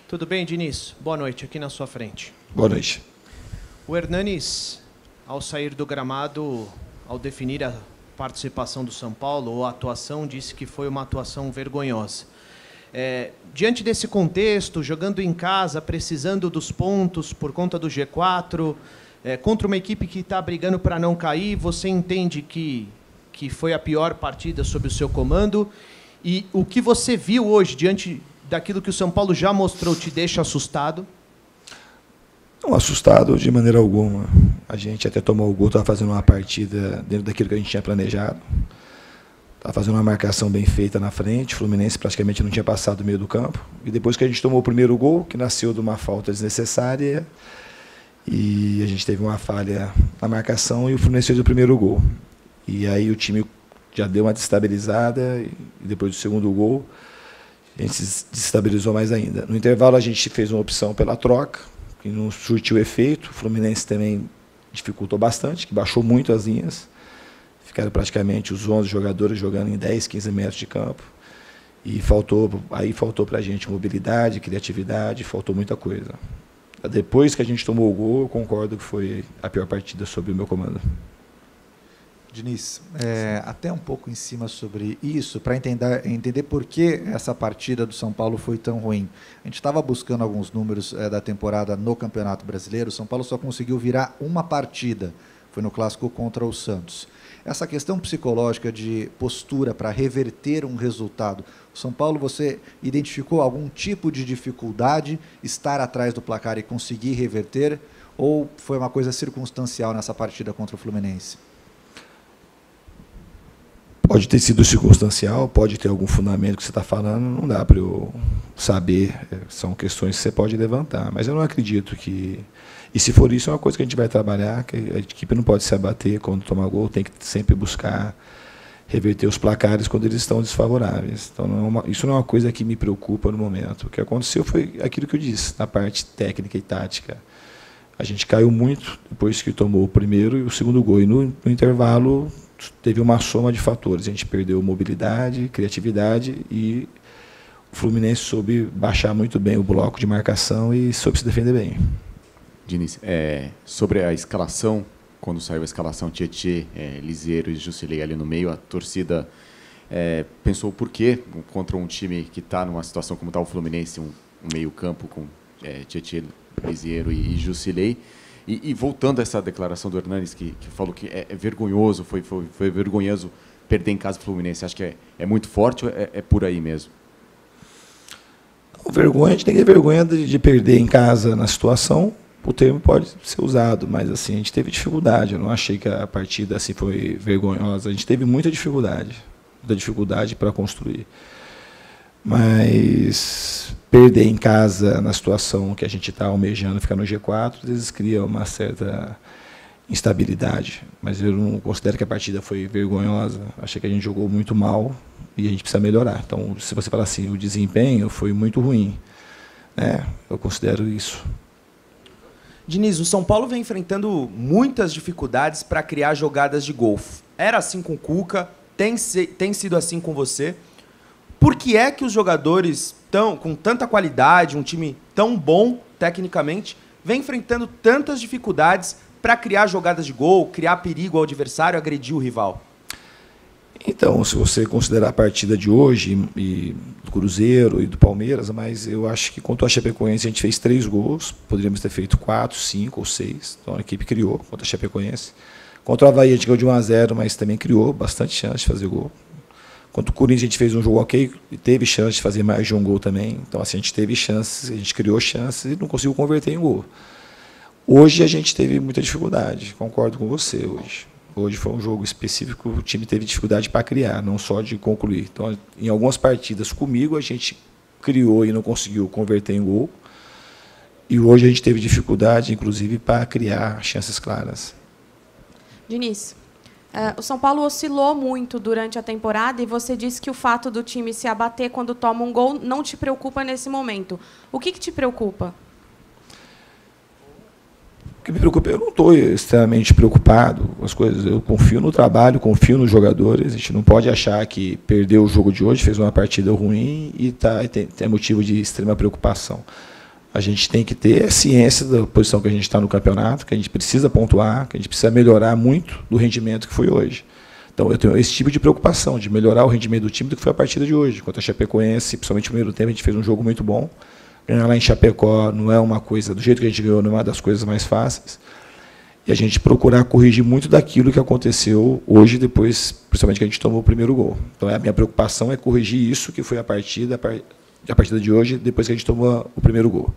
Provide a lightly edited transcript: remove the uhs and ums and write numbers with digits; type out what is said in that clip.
Tudo bem, Diniz? Boa noite, aqui na sua frente. Boa noite. O Hernanes, ao sair do gramado, ao definir a participação do São Paulo, ou a atuação, disse que foi uma atuação vergonhosa. Diante desse contexto, jogando em casa, precisando dos pontos por conta do G4, contra uma equipe que está brigando para não cair, você entende que foi a pior partida sob o seu comando? E o que você viu hoje, diante daquilo que o São Paulo já mostrou, te deixa assustado? Não assustado de maneira alguma. A gente até tomou o gol, estava fazendo uma partida dentro daquilo que a gente tinha planejado. Estava fazendo uma marcação bem feita na frente, o Fluminense praticamente não tinha passado do meio do campo. E depois que a gente tomou o primeiro gol, que nasceu de uma falta desnecessária, e a gente teve uma falha na marcação e o Fluminense fez o primeiro gol. E aí o time já deu uma destabilizada, e depois do segundo gol, a gente se destabilizou mais ainda. No intervalo, a gente fez uma opção pela troca, que não surtiu efeito. O Fluminense também dificultou bastante, que baixou muito as linhas. Ficaram praticamente os 11 jogadores jogando em 10, 15 metros de campo. E faltou para a gente mobilidade, criatividade, faltou muita coisa. Depois que a gente tomou o gol, eu concordo que foi a pior partida sob o meu comando. Diniz, até um pouco em cima sobre isso, para entender por que essa partida do São Paulo foi tão ruim. A gente estava buscando alguns números da temporada no Campeonato Brasileiro. O São Paulo só conseguiu virar uma partida, foi no Clássico contra o Santos. Essa questão psicológica de postura para reverter um resultado, o São Paulo, você identificou algum tipo de dificuldade, estar atrás do placar e conseguir reverter, ou foi uma coisa circunstancial nessa partida contra o Fluminense? Pode ter sido circunstancial, pode ter algum fundamento que você está falando, não dá para eu saber, são questões que você pode levantar, mas eu não acredito que... E se for isso, é uma coisa que a gente vai trabalhar, que a equipe não pode se abater quando tomar gol, tem que sempre buscar reverter os placares quando eles estão desfavoráveis. Então, isso não é uma coisa que me preocupa no momento. O que aconteceu foi aquilo que eu disse, na parte técnica e tática. A gente caiu muito depois que tomou o primeiro e o segundo gol, e no intervalo teve uma soma de fatores. A gente perdeu mobilidade, criatividade, e o Fluminense soube baixar muito bem o bloco de marcação e soube se defender bem. Diniz, sobre a escalação, quando saiu a escalação Tietê, Lisieiro e Jusilei ali no meio, a torcida pensou por quê contra um time que está numa situação como está o Fluminense, um meio campo com Tietê, Lisieiro e Jusilei. E voltando a essa declaração do Hernanes, que falou que é vergonhoso, foi vergonhoso perder em casa do Fluminense, acho que é muito forte ou é por aí mesmo? Vergonha, a gente tem que ter vergonha de perder em casa na situação. O termo pode ser usado, mas assim, a gente teve dificuldade. Eu não achei que a partida assim foi vergonhosa. A gente teve muita dificuldade para construir. Mas perder em casa na situação que a gente está almejando, ficar no G4, às vezes cria uma certa instabilidade. Mas eu não considero que a partida foi vergonhosa. Achei que a gente jogou muito mal e a gente precisa melhorar. Então, se você falar assim, o desempenho foi muito ruim, eu considero isso. Diniz, o São Paulo vem enfrentando muitas dificuldades para criar jogadas de gol. Era assim com o Cuca, tem sido assim com você. Por que é que os jogadores com tanta qualidade, um time tão bom tecnicamente, vem enfrentando tantas dificuldades para criar jogadas de gol, criar perigo ao adversário, agredir o rival? Então, se você considerar a partida de hoje, e do Cruzeiro e do Palmeiras, mas eu acho que contra a Chapecoense a gente fez 3 gols, poderíamos ter feito 4, 5 ou 6, então a equipe criou contra a Chapecoense. Contra o Avaí a gente ganhou de 1-0, mas também criou bastante chance de fazer gol. Contra o Corinthians a gente fez um jogo ok, e teve chance de fazer mais de um gol também, então assim, a gente teve chances, a gente criou chances e não conseguiu converter em gol. Hoje a gente teve muita dificuldade, concordo com você hoje. Hoje foi um jogo específico, o time teve dificuldade para criar, não só de concluir. Então, em algumas partidas comigo, a gente criou e não conseguiu converter em gol. E hoje a gente teve dificuldade, inclusive, para criar chances claras. Diniz, o São Paulo oscilou muito durante a temporada e você disse que o fato do time se abater quando toma um gol não te preocupa nesse momento. O que te preocupa? O que me preocupa, eu não estou extremamente preocupado com as coisas. Eu confio no trabalho, confio nos jogadores. A gente não pode achar que perdeu o jogo de hoje, fez uma partida ruim e tem motivo de extrema preocupação. A gente tem que ter ciência da posição que a gente está no campeonato, que a gente precisa pontuar, que a gente precisa melhorar muito do rendimento que foi hoje. Então, eu tenho esse tipo de preocupação, de melhorar o rendimento do time do que foi a partida de hoje. Contra a Chapecoense, principalmente no primeiro tempo, a gente fez um jogo muito bom. Ganhar lá em Chapecó não é uma coisa, do jeito que a gente ganhou, não é uma das coisas mais fáceis. E a gente procurar corrigir muito daquilo que aconteceu hoje, depois, principalmente que a gente tomou o primeiro gol. Então, a minha preocupação é corrigir isso, que foi a partida de hoje, depois que a gente tomou o primeiro gol.